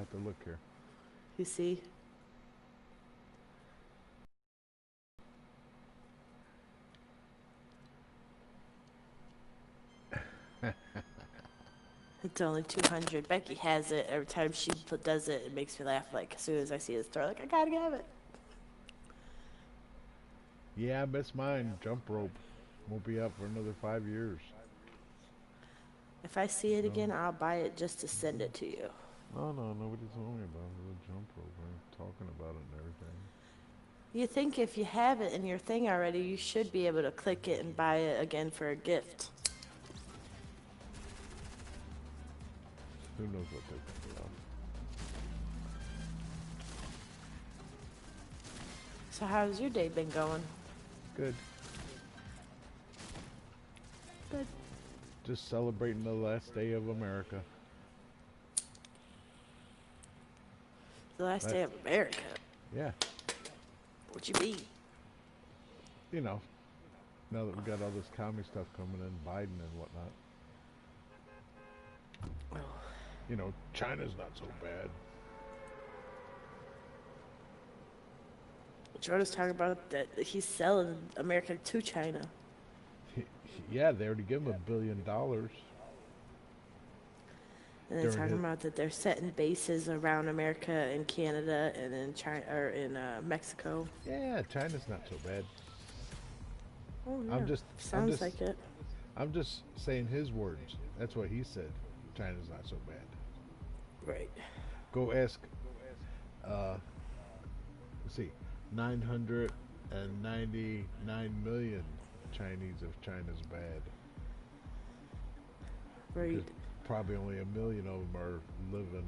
have to look here. You see? It's only 200. Becky has it. Every time she does it, it makes me laugh. Like, as soon as I see the store, like, I gotta have it. Yeah, I miss mine. Jump rope. Won't be up for another 5 years. If I see it No. again, I'll buy it just to send it to you. No, no, nobody told me about the jump rope. We're talking about it and everything. You think if you have it in your thing already, you should be able to click it and buy it again for a gift. Who knows what they're thinking of? So, how's your day been going? Good. Good. Just celebrating the last day of America. The last That, day of America. yeah, What you be? you know, now that we got all this commie stuff coming in, Biden and whatnot. China's not so bad. Jordan's talking about that he's selling America to China. Yeah, they already give him $1 billion And they're during talking his. about that they're setting bases around America and Canada and in China or in Mexico. Yeah, China's not so bad. Oh yeah, I'm just, I'm sounds just, like it. I'm just saying his words. That's what he said. China's not so bad. Right. Go ask. Uh, let's see, 999 million Chinese if China's bad, Right. because probably only a million of them are living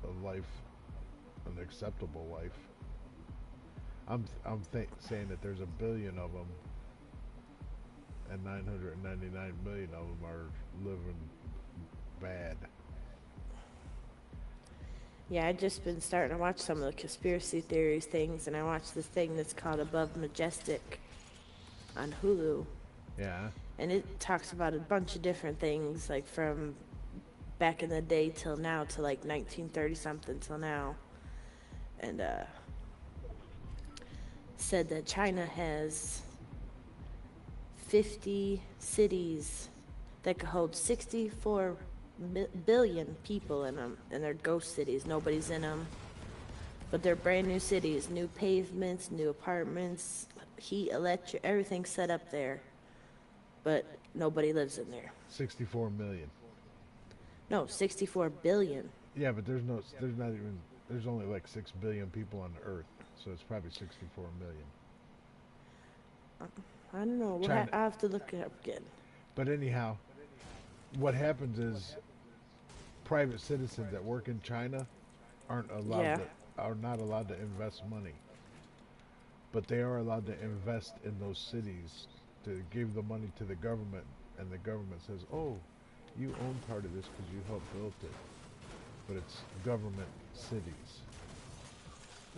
a life, an acceptable life. I'm saying that there's a billion of them, and 999 million of them are living bad. Yeah, I just been starting to watch some of the conspiracy theories things, and I watched this thing that's called Above Majestic on Hulu, Yeah, and it talks about a bunch of different things, like from back in the day till now, to like 1930 something till now, and said that China has 50 cities that could hold 64 billion people in them, and they're ghost cities. Nobody's in them, but they're brand new cities, new pavements, new apartments, heat, electric, everything set up there, but nobody lives in there. 64 million. No, 64 billion. Yeah, but there's not even, there's only like 6 billion people on the Earth, so it's probably 64 million. I don't know. China, I have to look it up again. but anyhow, what happens is private citizens that work in China aren't allowed Yeah. to are not allowed to invest money, but they are allowed to invest in those cities to give the money to the government, and the government says, "Oh, you own part of this because you helped build it," but it's government cities,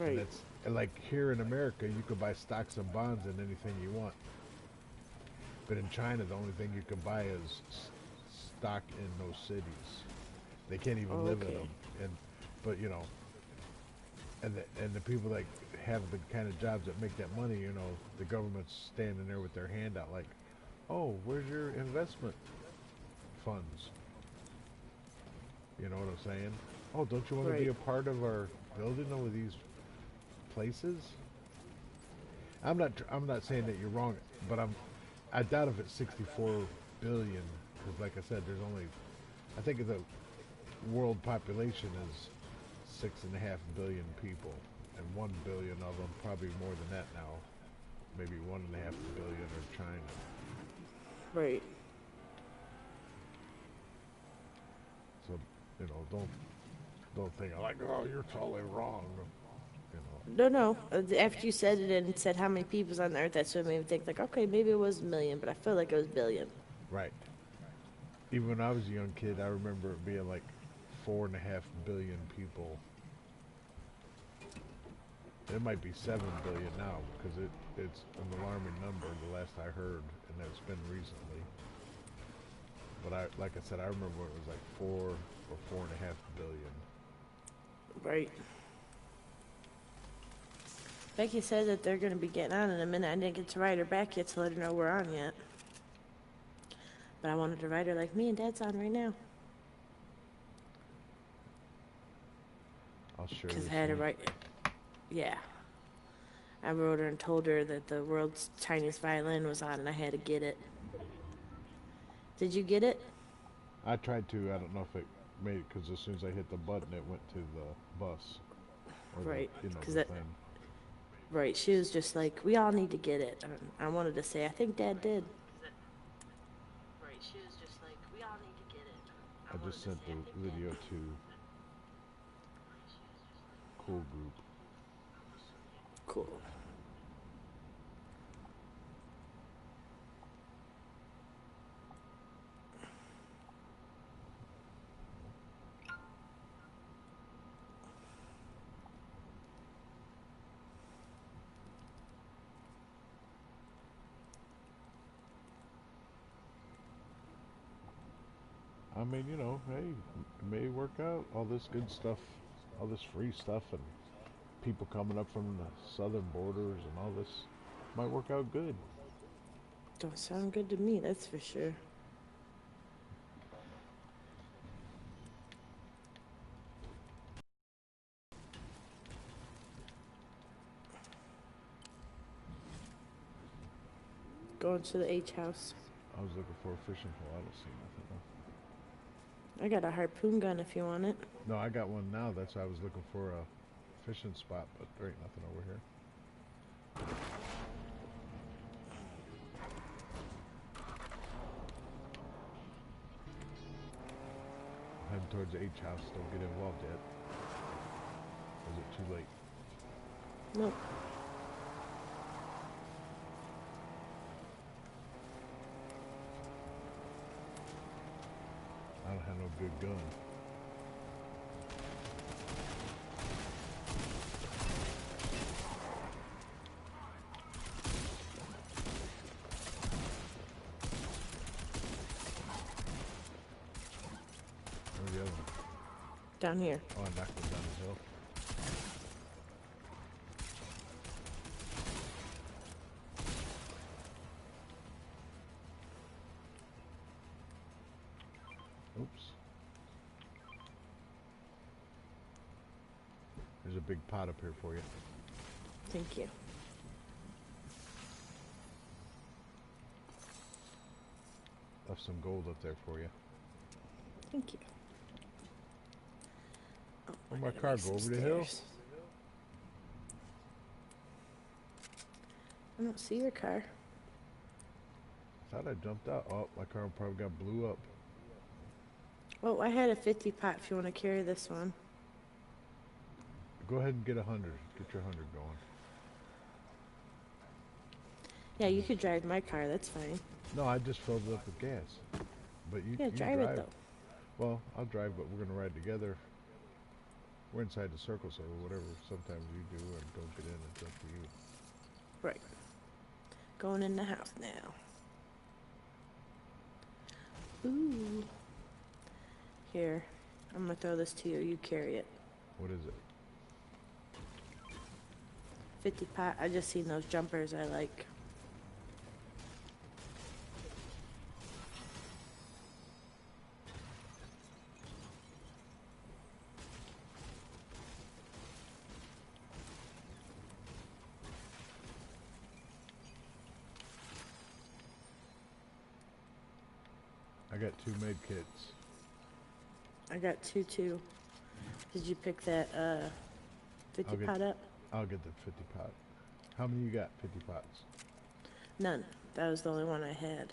and Right. it's and like here in America, you could buy stocks and bonds and anything you want, but in China, the only thing you can buy is stock in those cities. They can't even live in Okay. them, and but and the people that have the kind of jobs that make that money, the government's standing there with their hand out like, "Oh, where's your investment funds?" You know what I'm saying? "Oh, don't you want to be Right. a part of our building all of these places?" I'm not saying that you're wrong, but I doubt if it's 64 billion, because like I said, there's only, I think the world population is 6.5 billion people, and 1 billion of them, probably more than that now, maybe 1.5 billion are China. Right. So don't think like, "Oh, you're totally wrong." You know, No, no. After you said it and said how many people's on the earth, that's what made me think, like, okay, maybe it was a million, but I feel like it was billion. right? Even when I was a young kid, I remember it being like 4.5 billion people. It might be 7 billion now because it's an alarming number. The last I heard, and that's been recently. But like I said, I remember it was like 4 or 4.5 billion. Right. Becky said that they're gonna be getting on in a minute. I didn't get to write her back yet to let her know we're on yet. But I wanted to write her like me and Dad's on right now. I'll share Because this I had to link. write. Yeah. I wrote her and told her that the world's tiniest violin was on and I had to get it. Did you get it? I tried to. I don't know if it made it because as soon as I hit the button, it went to the bus or Right. the Because the that. thing. Right. She was just like, we all need to get it. And I wanted to say, I think Dad did. Right. She was just like, we all need to get it. I just sent the video to Cool Group. Cool. I mean, hey, it may work out. All this good stuff, all this free stuff, and people coming up from the southern borders and all this might work out good. Don't sound good to me, that's for sure. Going to the H house. I was looking for a fishing pole. I don't see nothing. I got a harpoon gun if you want it. No, I got one now. That's why I was looking for a fishing spot, but there ain't nothing over here. Heading towards the H house. Don't get involved yet. Is it too late? Nope. I don't have no good gun. Where's the other one? Down here. Oh, I knocked him down the hill. Oops. There's a big pot up here for you. Thank you. Left some gold up there for you. Thank you. Oh, Where'd I my gotta car make go? some Over the hill? stairs. I don't see your car. Thought I jumped out. Oh, my car probably got blew up. Oh, I had a 50 pot if you want to carry this one. Go ahead and get 100. Get your 100 going. Yeah, you could drive my car, that's fine. No, I just filled it up with gas. But Yeah, you drive it though. Well, I'll drive, but we're gonna ride together. We're inside the circle, so whatever. Sometimes you do and don't get in, it's up to you. Right. Going in the house now. Ooh. Here, I'm gonna throw this to you. You carry it. What is it? 50 pot. I just seen those jumpers I like. I got 2 med kits. I got two too. Did you pick that 50 I'll get- pot up? I'll get the 50 pot. How many you got? 50 pots. None. That was the only one I had.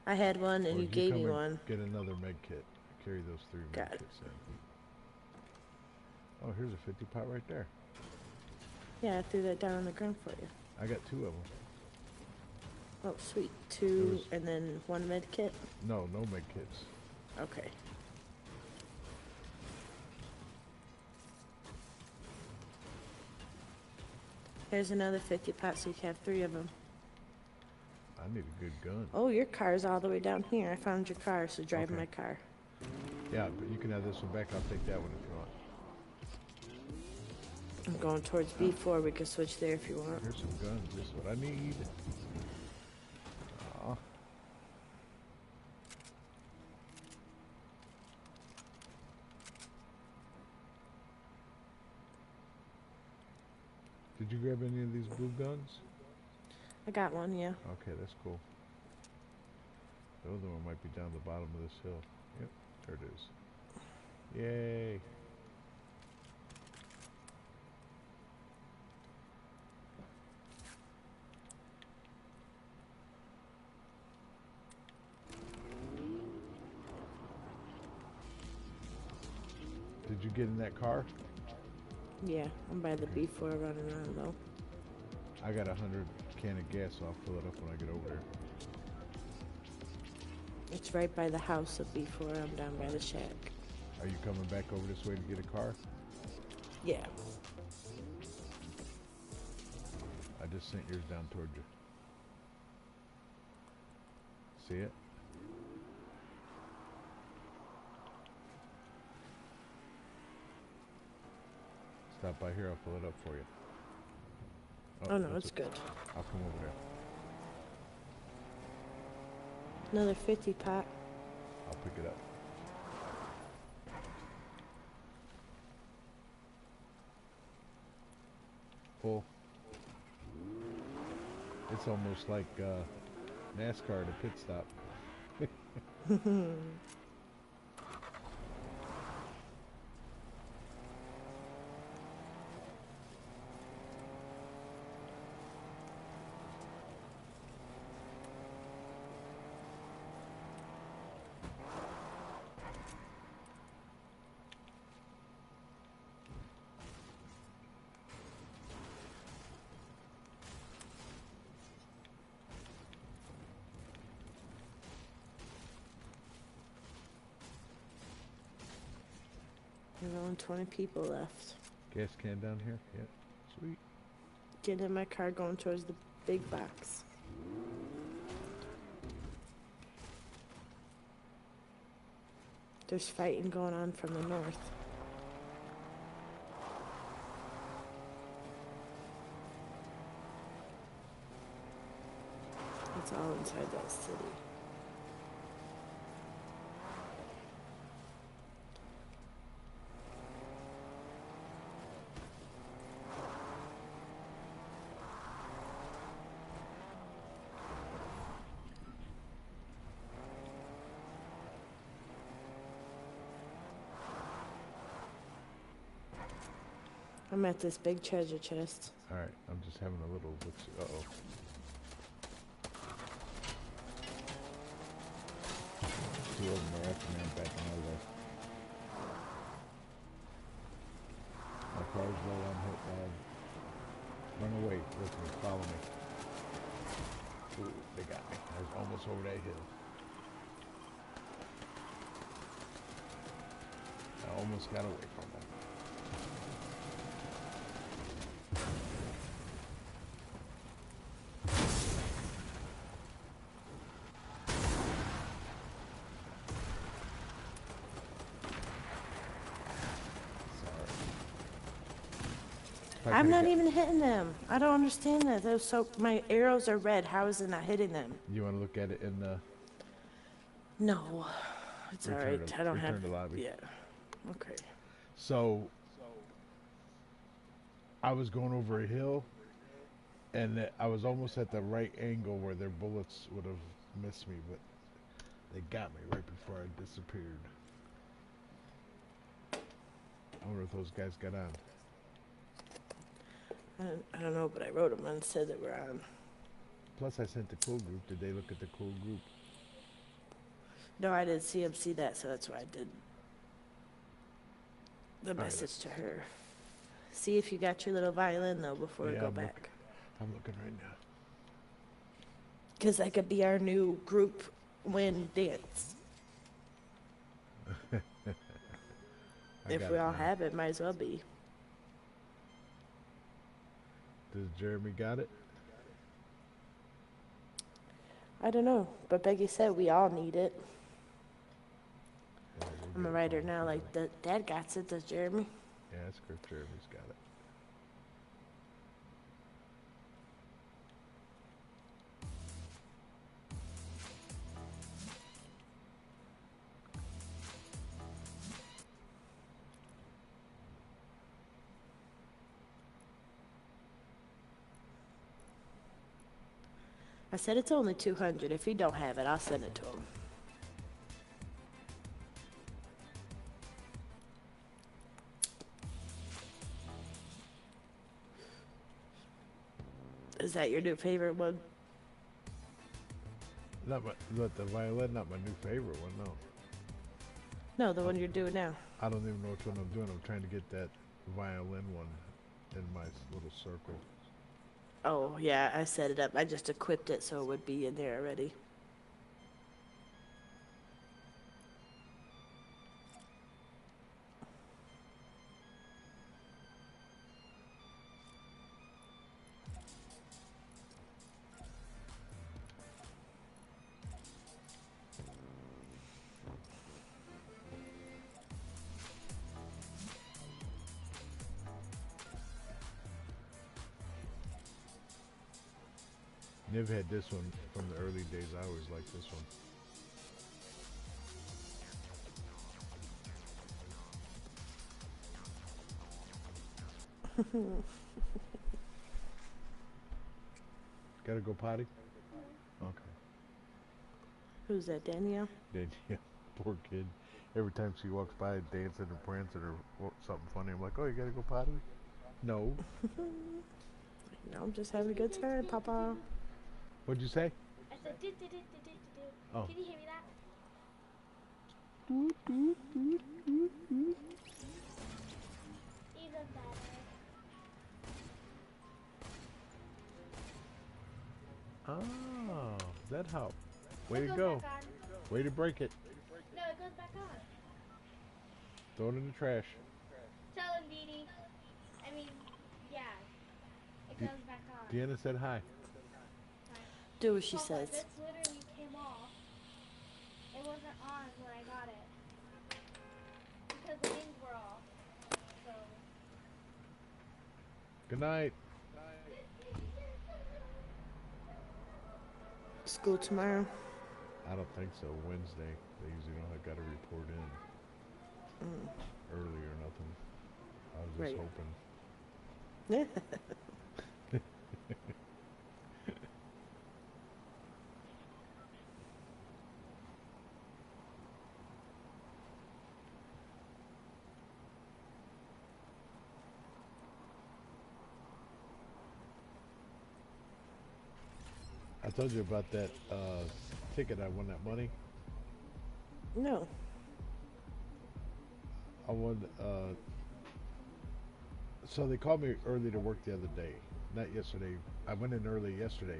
I had one and Or you did gave come me and one. Get another med kit. Carry those 3 Got med it. kits in. Oh, here's a 50 pot right there. Yeah, I threw that down on the ground for you. I got 2 of them. Oh, sweet. Two was- and then one med kit. No med kits. Okay. Here's another 50 pot so you can have 3 of them. I need a good gun. Oh, your car's all the way down here. I found your car, so drive Okay. my car. Yeah, but you can have this one back. I'll take that one if you want. I'm going towards B4. We can switch there if you want. Here's some guns. This is what I need. Aw. Did you grab any of these blue guns? I got one, yeah. Okay, that's cool. The other one might be down the bottom of this hill. Yep, there it is. Yay! Did you get in that car? Yeah, I'm by the B4 running around though. I got 100 can of gas, so I'll fill it up when I get over there. It's right by the house of B4. I'm down by the shack. Are you coming back over this way to get a car? Yeah. I just sent yours down toward you. See it? Stop by here, I'll fill it up for you. Oh no, that's it's good. I'll come over there. Another 50 pot. I'll pick it up. Full. It's almost like NASCAR at a pit stop. There's only 20 people left. Gas can down here? Yep. Sweet. Getting in my car going towards the big box. There's fighting going on from the north. It's all inside that city. I'm at this big treasure chest. Alright, I'm just having a little look. Uh-oh. Two of them are after me. I'm backing out of there. My car's low on hit. Run away with me. Follow me. Ooh, they got me. I was almost over that hill. I almost got away from them. I'm not even hitting them. I don't understand that. Those so my arrows are red. How is it not hitting them? You want to look at it in the... No, it's all Return right. to- I don't return have. to lobby. Yeah. Okay. So, I was going over a hill, and I was almost at the right angle where their bullets would have missed me, but they got me right before I disappeared. I wonder if those guys got on. I don't know, but I wrote them and said that we're on. Plus, I sent the cool group. Did they look at the cool group? No, I didn't see him see that, so that's why I did the right. message to her. See if you got your little violin though before we Yeah, go I'm back, I'm looking right now. because that could be our new group win dance. I If got we it all now. have it, might as well be. Does Jeremy got it? I don't know, but Becky said we all need it. Let me I'm get a a writer phone. now. Like the dad got it. Does Jeremy? Yeah, that's Chris Jeremy's got it. I said it's only 200. If he don't have it, I'll send it to him. Is that your new favorite one? Not my, not the violin, not my new favorite one, no. No, the one you're doing now. I don't even know which one I'm doing. I'm trying to get that violin one in my little circle. Oh, yeah, I set it up. I just equipped it so it would be in there already. Niv had this one from the early days. I always liked this one. Gotta go potty? Okay. Who's that, Danielle? Then, yeah, poor kid. Every time she walks by dancing or prancing or something funny, I'm like, oh, you gotta go potty? No. No, I'm just having a good time, Papa. What'd you say? I said do do do do do do. Oh. Can you hear me that? Even better. Oh, that helped. Way It to goes go. back on. Way to break it. No, it goes back on. Throw it in the trash. Tell him, Dee Dee. I mean, yeah. It Di- goes back on. Deanna said hi. Do what she Papa, says. this literally came off. It wasn't on when I got it. Because the wings were off. So. Good night. School tomorrow. I don't think so. Wednesday. They usually don't have got to report in early or nothing. I was just Right. hoping. I told you about that ticket. I won that money. No. I won. So they called me early to work the other day. Not yesterday. I went in early yesterday,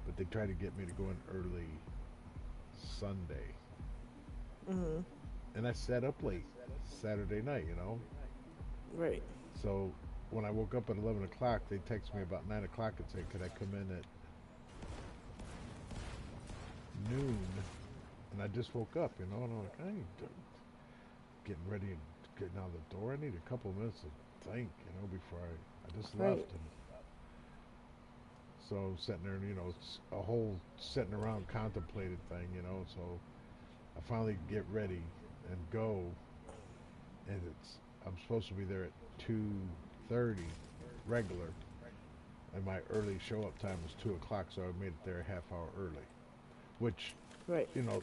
but they tried to get me to go in early Sunday. Mm-hmm. And I sat up late Saturday night, you know. Right. So when I woke up at 11 o'clock, they texted me about 9 o'clock and said, could I come in at noon? And I just woke up, you know, and I'm like, I ain't getting ready and getting out the door. I need a couple of minutes to think, you know, before I just Right. left. And so sitting there, and, you know, it's a whole sitting around contemplated thing, you know. So I finally get ready and go, and I'm supposed to be there at 2:30 regular, and my early show up time was 2 o'clock, so I made it there a half hour early, which, Right. you know,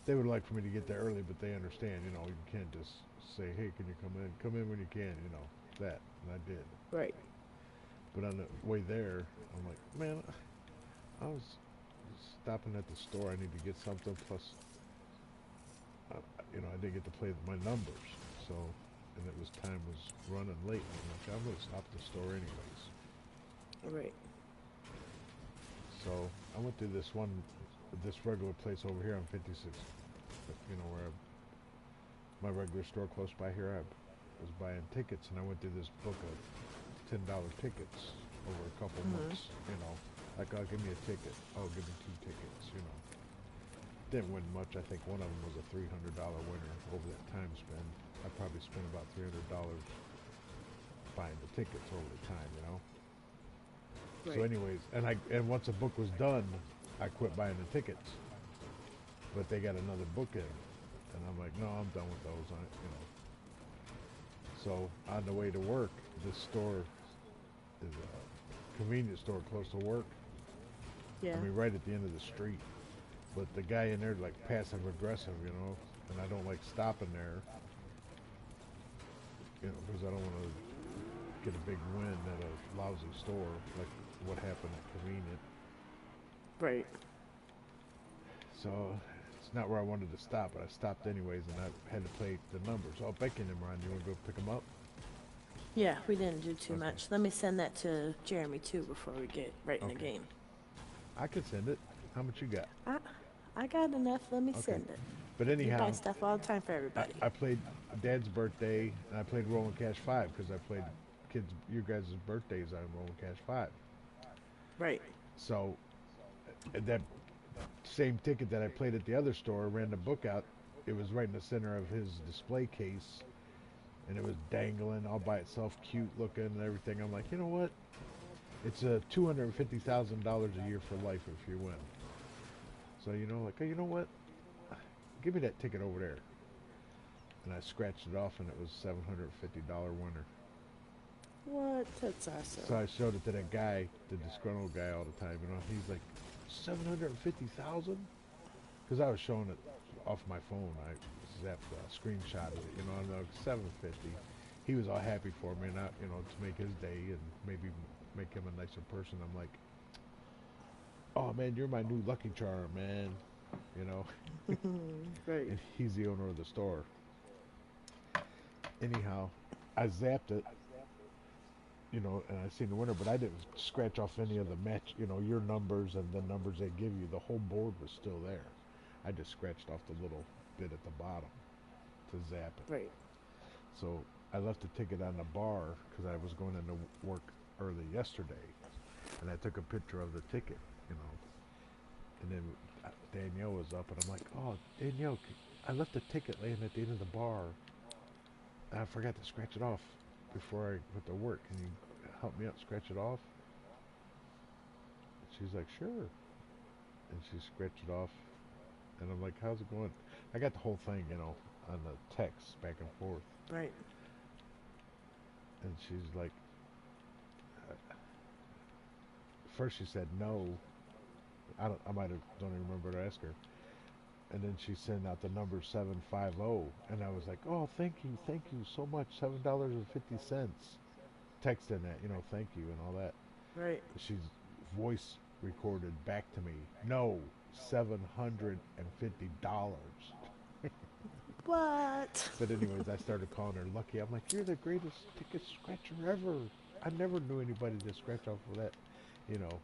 they would like for me to get there early, but they understand, you know, you can't just say, hey, can you come in? Come in when you can, you know, that, and I did. Right. But on the way there, I'm like, man, I was stopping at the store. I need to get something. Plus, you know, I didn't get to play my numbers. So, and it was time was running late. I'm like, I'm going to stop at the store anyways. Right. So I went to this regular place over here on 56, you know, where my regular store close by here. I was buying tickets, and I went through this book of $10 tickets over a couple months. You know, like, oh, give me a ticket. Oh, give me 2 tickets. You know, Didn't win much. I think one of them was a $300 winner over that time span. I probably spent about $300 buying the tickets over the time, you know. So, Right. anyways, and once a book was done, I quit buying the tickets. But they got another book in, and I'm like, no, I'm done with those. You know. So on the way to work, this store is a convenience store close to work. Yeah. I mean, right at the end of the street. But the guy in there like passive aggressive, you know, and I don't like stopping there, you know, because I don't want to get a big win at a lousy store like what happened at Convenient. Right. So it's not where I wanted to stop, but I stopped anyways, and I had to play the numbers. Oh, Becky and them are on. You want to go pick them up? Yeah, we didn't do too Okay. much. Let me send that to Jeremy too before we get right in the Okay. game. I could send it. How much you got? I I got enough. Let me Okay. send it. But You buy anyhow, stuff all the time for everybody. I played Dad's birthday, and I played Rolling Cash 5 because I played kids, you guys' birthdays on Rolling Cash 5. Right. So that same ticket that I played at the other store, ran the book out. It was right in the center of his display case, and it was dangling all by itself, cute looking and everything. I'm like, you know what? It's a $250,000 a year for life if you win. So you know, like, hey, you know what? Give me that ticket over there. And I scratched it off, and it was $750 winner. What? That's awesome. So I showed it to that guy, the disgruntled guy, all the time. You know, he's like, 750,000? Because I was showing it off my phone. I zapped a screenshot of it. You know, I'm like 750. He was all happy for me, and I, you know, to make his day and maybe make him a nicer person. I'm like, oh man, you're my new Lucky Charm, man. You know, Right. and he's the owner of the store. Anyhow, I zapped it, you know, and I seen the winner, but I didn't scratch off any of the match, you know, your numbers and the numbers they give you. The whole board was still there. I just scratched off the little bit at the bottom to zap it. Right. So I left the ticket on the bar because I was going into work early yesterday, and I took a picture of the ticket, you know, and then Danielle was up, and I'm like, oh, Danielle, I left the ticket laying at the end of the bar. I forgot to scratch it off before I went to work. Can you help me out scratch it off? She's like, sure. And she scratched it off. And I'm like, how's it going? I got the whole thing, you know, on the text back and forth. Right. And she's like, first she said no. I might have, don't even remember to ask her. And then she sent out the number 750. And I was like, oh, thank you so much. $7.50. Texting that, you know, thank you and all that. Right. She's voice recorded back to me. No, $750. What? But anyways, I started calling her Lucky. I'm like, you're the greatest ticket scratcher ever. I never knew anybody to scratch off of that, you know,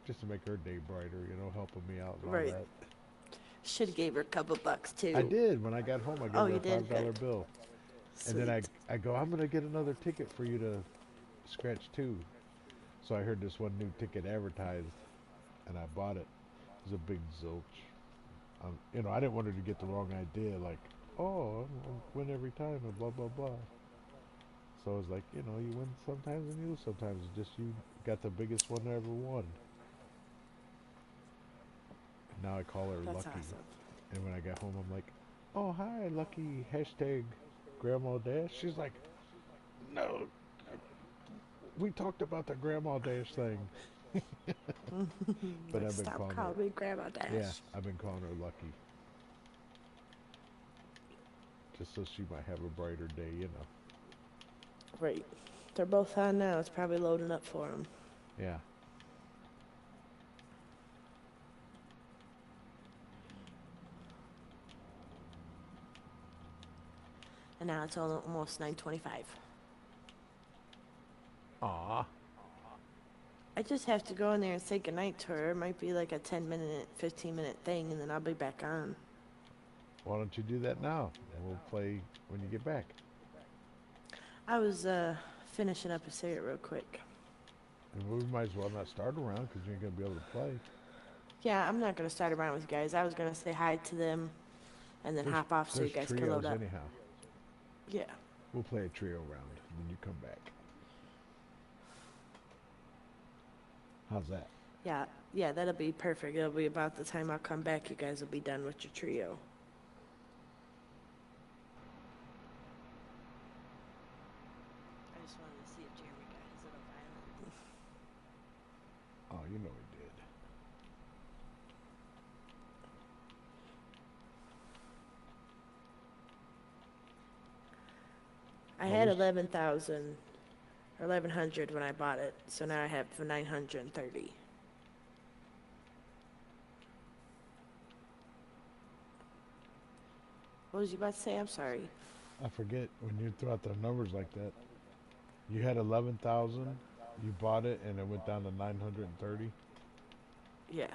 just to make her day brighter, you know, helping me out and all Right. that. Should have gave her a couple bucks too. I did. When I got home, I gave Oh, her you a did? $5 Good. bill. Sweet. And then I go, I'm going to get another ticket for you to scratch too. So I heard this one new ticket advertised, and I bought it. It was a big zilch. You know, I didn't want her to get the wrong idea, like, oh, I win every time and blah, blah, blah. So I was like, you know, you win sometimes and you lose sometimes. It's just you got the biggest one I ever won. And now I call her That's Lucky. awesome. And when I got home, I'm like, oh, hi, Lucky, hashtag Grandma Dash. She's like, no, we talked about the Grandma Dash thing. But I've been Stop calling calling her. me Grandma Dash. Yeah, I've been calling her Lucky. Just so she might have a brighter day, you know. Right. They're both on now. It's probably loading up for them. Yeah. And now it's almost 9:25. Aw. I just have to go in there and say goodnight to her. It might be like a 10-minute, 15-minute thing, and then I'll be back on. Why don't you do that now? And we'll play when you get back. I was finishing up a cigarette real quick. And we might as well not start around because you ain't going to be able to play. Yeah, I'm not gonna start around with you guys. I was gonna say hi to them and then There's, hop off so you there's guys can load trios up. anyhow. Yeah. We'll play a trio round, and then you come back. How's that? Yeah. Yeah, that'll be perfect. It'll be about the time I'll come back, you guys will be done with your trio. I just wanted to see if Jeremy got his little violin. Oh, you know he did. I What had was- 11,000 or 1,100 when I bought it, so now I have 930. What was you about to say? I'm sorry. I forget when you throw out the numbers like that. You had 11,000. You bought it, and it went down to 930. Yeah.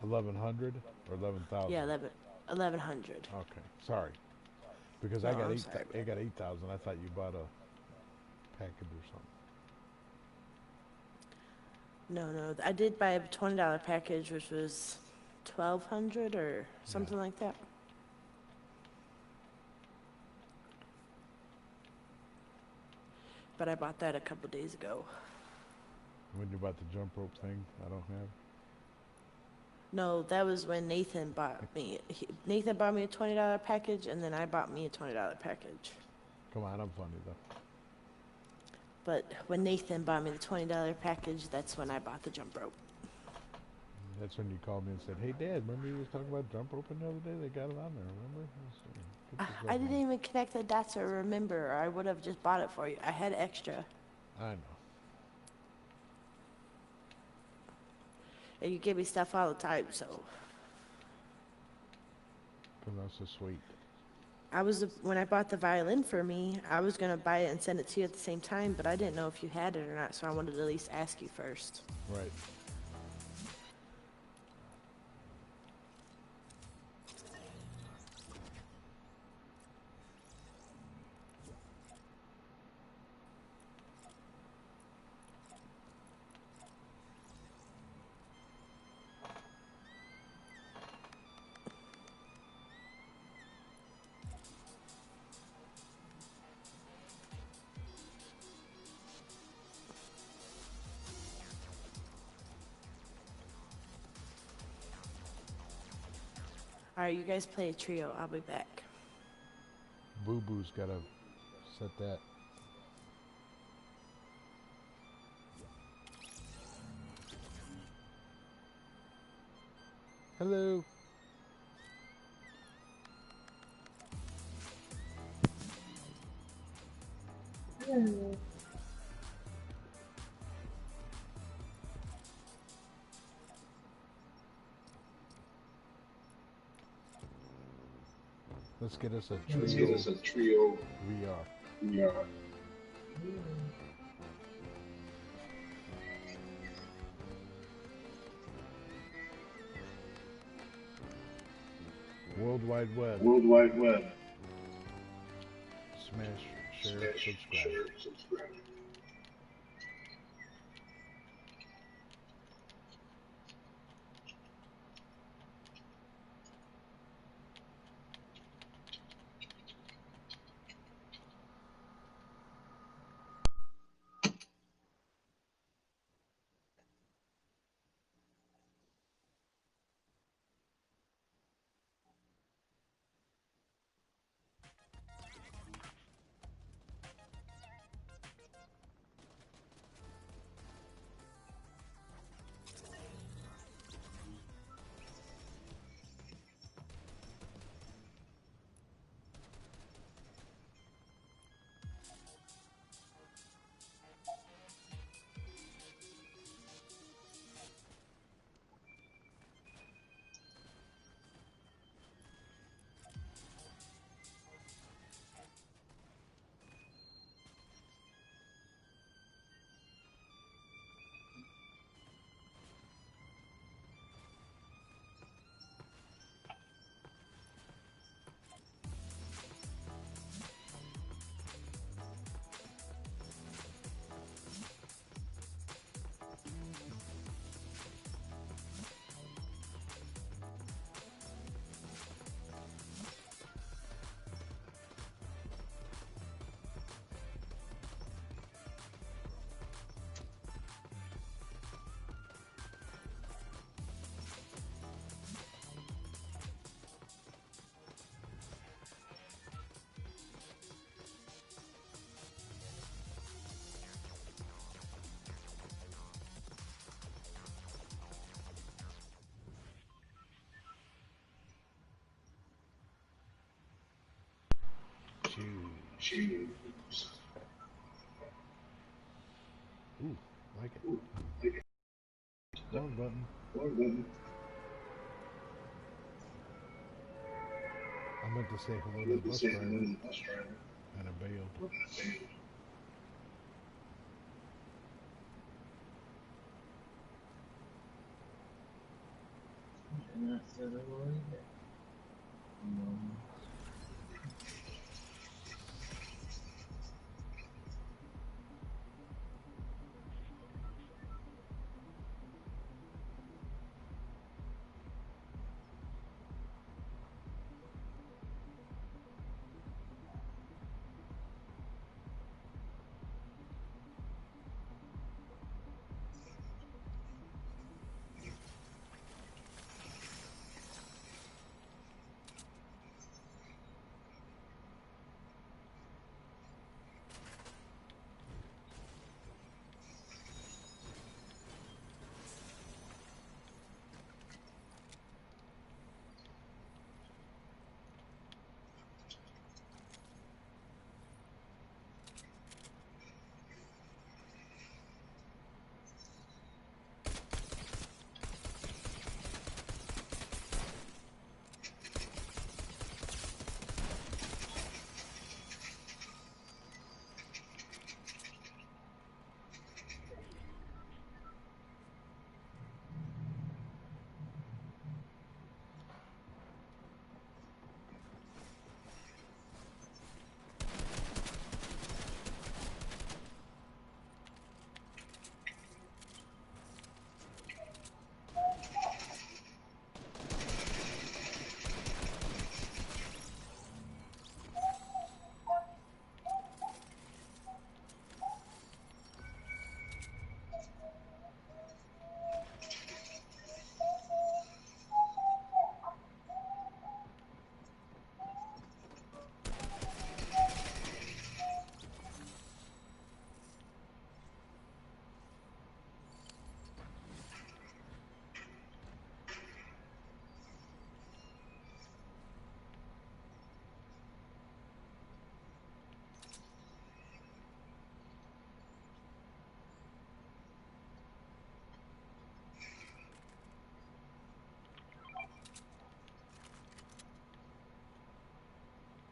1,100 or 11,000. Yeah, 1,100. Okay, sorry. Because No, I got I'm eight. sorry. I got 8,000. I thought you bought a package or something. No. I did buy a $20 package, which was 1,200 or something like that. But I bought that a couple days ago. When you bought the jump rope thing, I don't have. No, that was when Nathan bought me. Nathan bought me a $20 package, and then I bought me a $20 package. Come on, I'm funny though. But when Nathan bought me the $20 package, that's when I bought the jump rope. That's when you called me and said, "Hey, Dad, remember you was talking about jump roping the other day? They got it on there. Remember?" Get I yourself didn't on. even connect the dots or remember, or I would have just bought it for you. I had extra. I know. And you give me stuff all the time, so. Because I'm so sweet. When I bought the violin for me, I was gonna buy it and send it to you at the same time, but I didn't know if you had it or not, so I wanted to at least ask you first. Right. Alright, you guys play a trio. I'll be back. Boo Boo's got to set that. Hello. Let's get us a trio. Let's get us a trio VR. VR. World Wide Web. World Wide Web. Smash, share, Smash, subscribe. share, subscribe. Shoes. Ooh, like it. Wrong button. I meant to say hello to the bus driver. And I bailed. And that's the other one.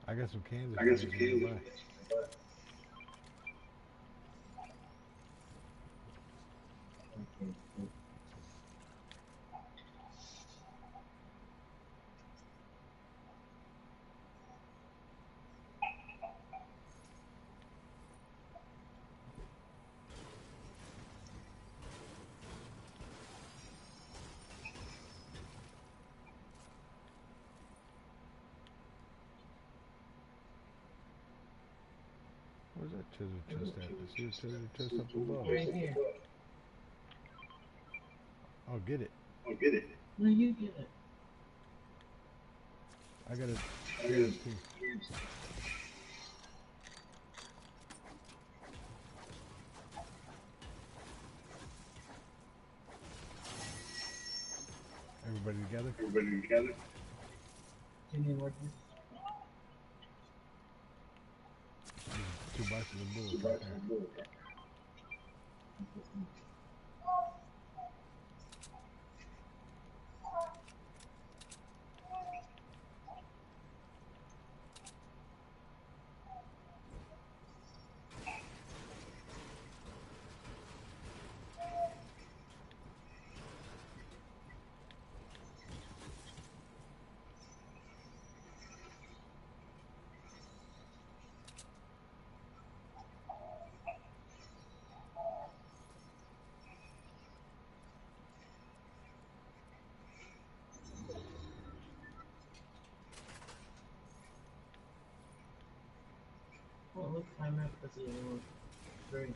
I got some Kansas nearby. Where's that treasure chest at? I see a treasure chest up above. Right here. I'll get it. No, you get it. I got it. Too. Everybody together? Give me more. There's 2 boxes of bullets right there. Well, let's climb up to see anyone. Great.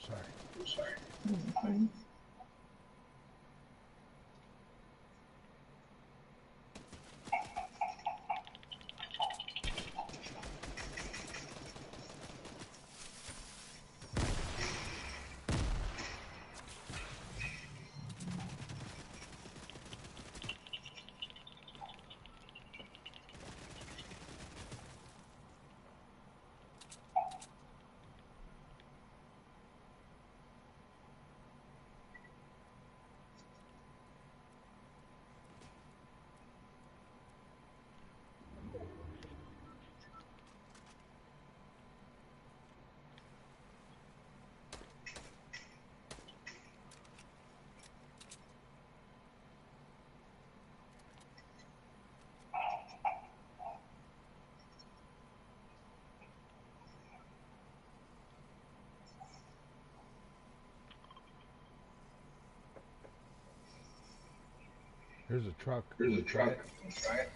sorry. I'm sorry. Okay. Here's a truck. There's a Wanna try truck. it? Wanna try it?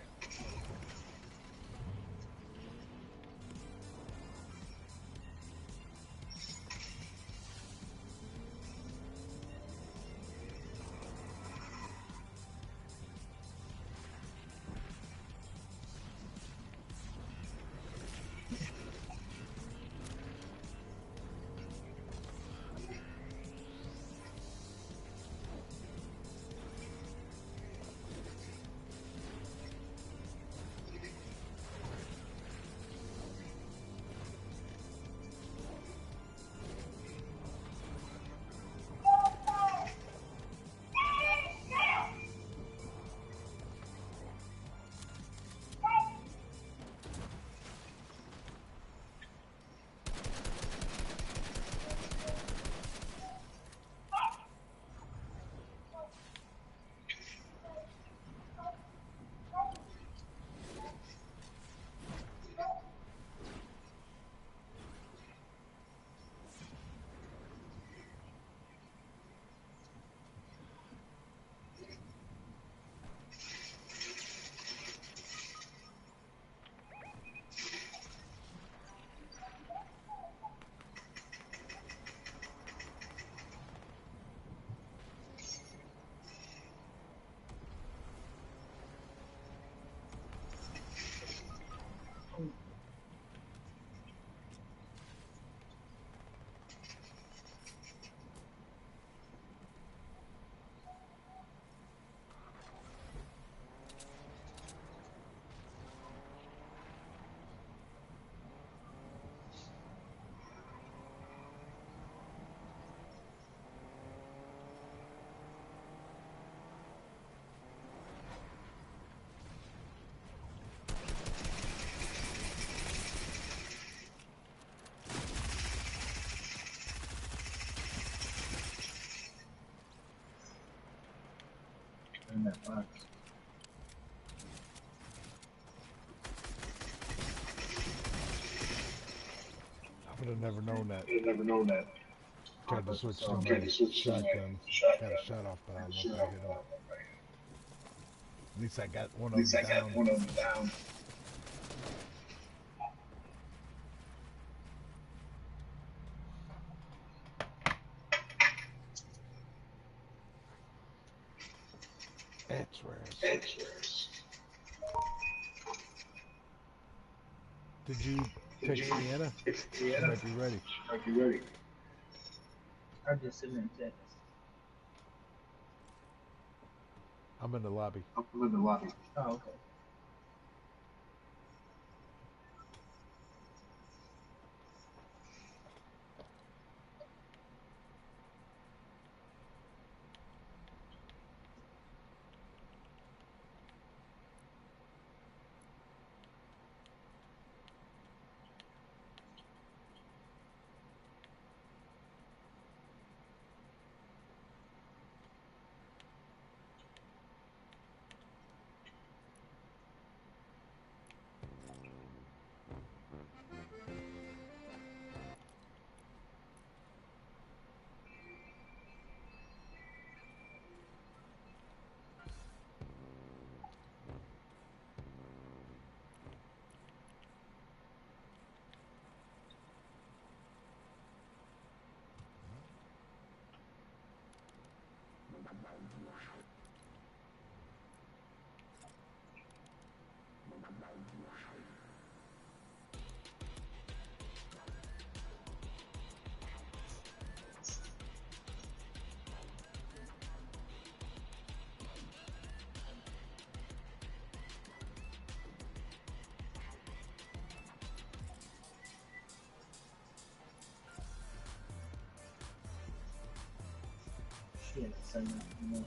In that box. I would have never known that. I'd have never known that. Tried to switch to Tried my to switch to my shotgun. Got a shotgun. shot off, but I Got a don't know shot if I off, hit but I him. don't know if I hit him. At least I got one At of least them I got down. one of them down. X-rays. X-rays. Did you Did text you Deanna? text She Deanna? might be ready. Might be ready. I just sent in text. I'm in the lobby. I'm in the lobby. Oh, okay. Shit, send that email.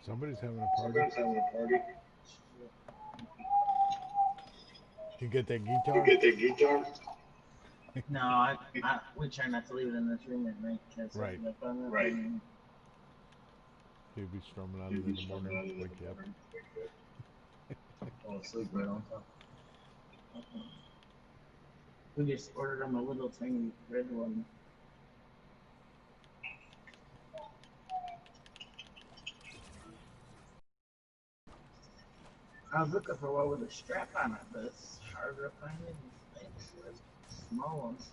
Somebody's having a party. Somebody's having a party. You get that You guitar? get that guitar? No, we try not to leave it in this room at night because Right. Right. He'd be strumming out You'd of it be in the strumming morning, out in the wake you up. morning. Fall asleep right on top. We just ordered them a little tiny red one. I was looking for one with a strap on it, but it's harder to find in these things. Small ones.